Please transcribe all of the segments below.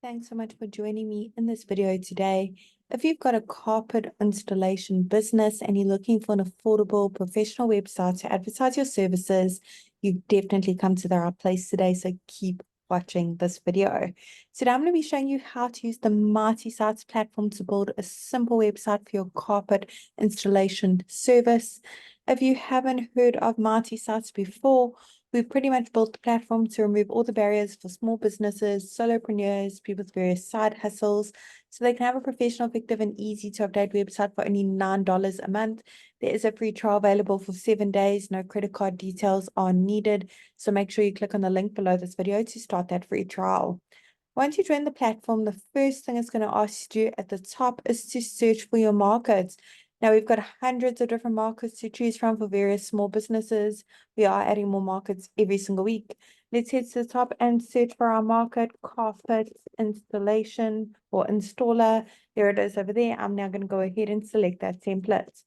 Thanks so much for joining me in this video today. If you've got a carpet installation business and you're looking for an affordable professional website to advertise your services, you've definitely come to the right place today, so keep watching this video. Today I'm going to be showing you how to use the Mighty Sites platform to build a simple website for your carpet installation service. If you haven't heard of Mighty Sites before, we've pretty much built the platform to remove all the barriers for small businesses, solopreneurs, people with various side hustles, so they can have a professional, effective, and easy to update website for only $9 a month. There is a free trial available for 7 days. No credit card details are needed, so make sure you click on the link below this video to start that free trial. Once you join the platform, the first thing it's going to ask you at the top is to search for your markets. Now, we've got hundreds of different markets to choose from for various small businesses. We are adding more markets every single week. Let's head to the top and search for our market, carpet installation or installer. There it is over there. I'm now going to go ahead and select that template.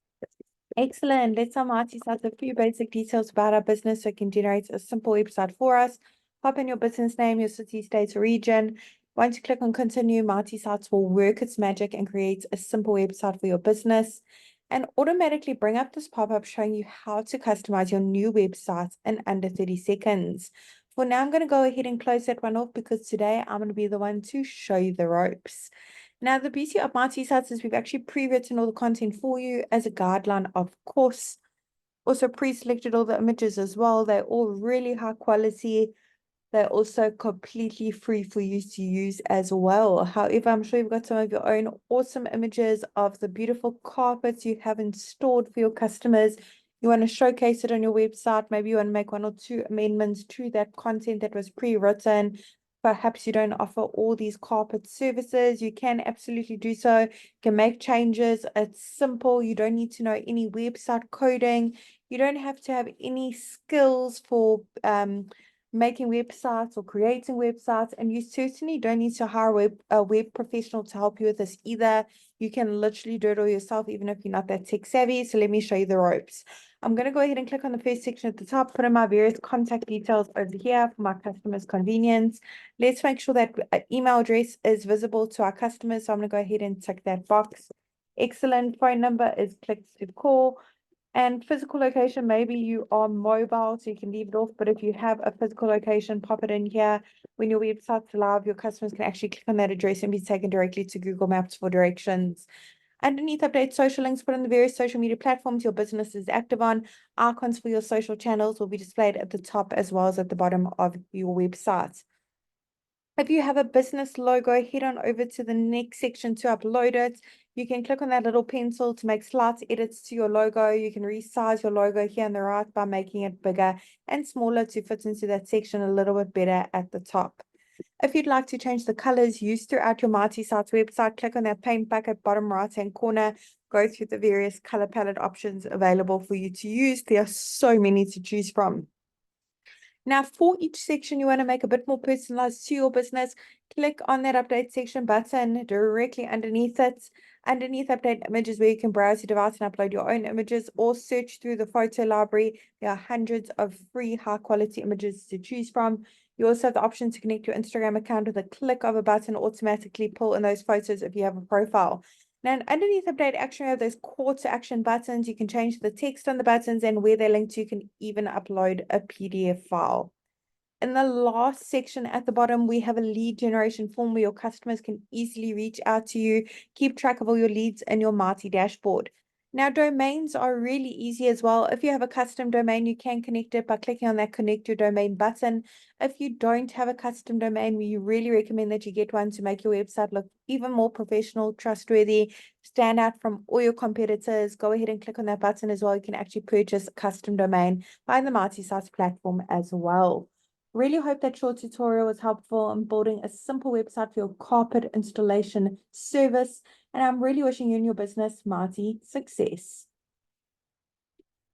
Excellent. Let's Mighty Sites a few basic details about our business so it can generate a simple website for us. Pop in your business name, your city, state, or region. Once you click on continue, Mighty Sites will work its magic and create a simple website for your business and automatically bring up this pop-up showing you how to customize your new website in under 30 seconds. For now, I'm going to go ahead and close that one off because today I'm going to be the one to show you the ropes. Now, the beauty of Mighty Sites is we've actually pre-written all the content for you as a guideline, of course. Also pre-selected all the images as well. They're all really high quality. They're also completely free for you to use as well. However, I'm sure you've got some of your own awesome images of the beautiful carpets you have installed for your customers. You want to showcase it on your website. Maybe you want to make one or two amendments to that content that was pre-written. Perhaps you don't offer all these carpet services. You can absolutely do so. You can make changes. It's simple. You don't need to know any website coding. You don't have to have any skills for making websites or creating websites, and you certainly don't need to hire a web professional to help you with this either. You can literally do it all yourself, even if you're not that tech savvy. So let me show you the ropes. I'm going to go ahead and click on the first section at the top, put in my various contact details over here for my customers' convenience. Let's make sure that email address is visible to our customers. So I'm going to go ahead and tick that box. Excellent. Phone number is clicked to call. And physical location, maybe you are mobile, so you can leave it off. But if you have a physical location, pop it in here. When your website's live, your customers can actually click on that address and be taken directly to Google Maps for directions. Underneath, update social links, put in the various social media platforms your business is active on. Icons for your social channels will be displayed at the top as well as at the bottom of your website. If you have a business logo, head on over to the next section to upload it. You can click on that little pencil to make slight edits to your logo. You can resize your logo here on the right by making it bigger and smaller to fit into that section a little bit better at the top. If you'd like to change the colors used throughout your Mighty Sites website, click on that paint bucket bottom right-hand corner. Go through the various color palette options available for you to use. There are so many to choose from. Now, for each section you want to make a bit more personalized to your business, click on that update section button directly underneath it. Underneath update images, where you can browse your device and upload your own images or search through the photo library. There are hundreds of free high quality images to choose from. You also have the option to connect your Instagram account with a click of a button, automatically pull in those photos if you have a profile. Now, underneath update action, we have those call to action buttons. You can change the text on the buttons and where they're linked to. You can even upload a PDF file. In the last section at the bottom, we have a lead generation form where your customers can easily reach out to you, keep track of all your leads in your Mighty dashboard. Now, domains are really easy as well. If you have a custom domain, you can connect it by clicking on that connect your domain button. If you don't have a custom domain, we really recommend that you get one to make your website look even more professional, trustworthy, stand out from all your competitors. Go ahead and click on that button as well. You can actually purchase a custom domain by the Mighty Sites platform as well. Really hope that short tutorial was helpful in building a simple website for your carpet installation service. And I'm really wishing you and your business Mighty success.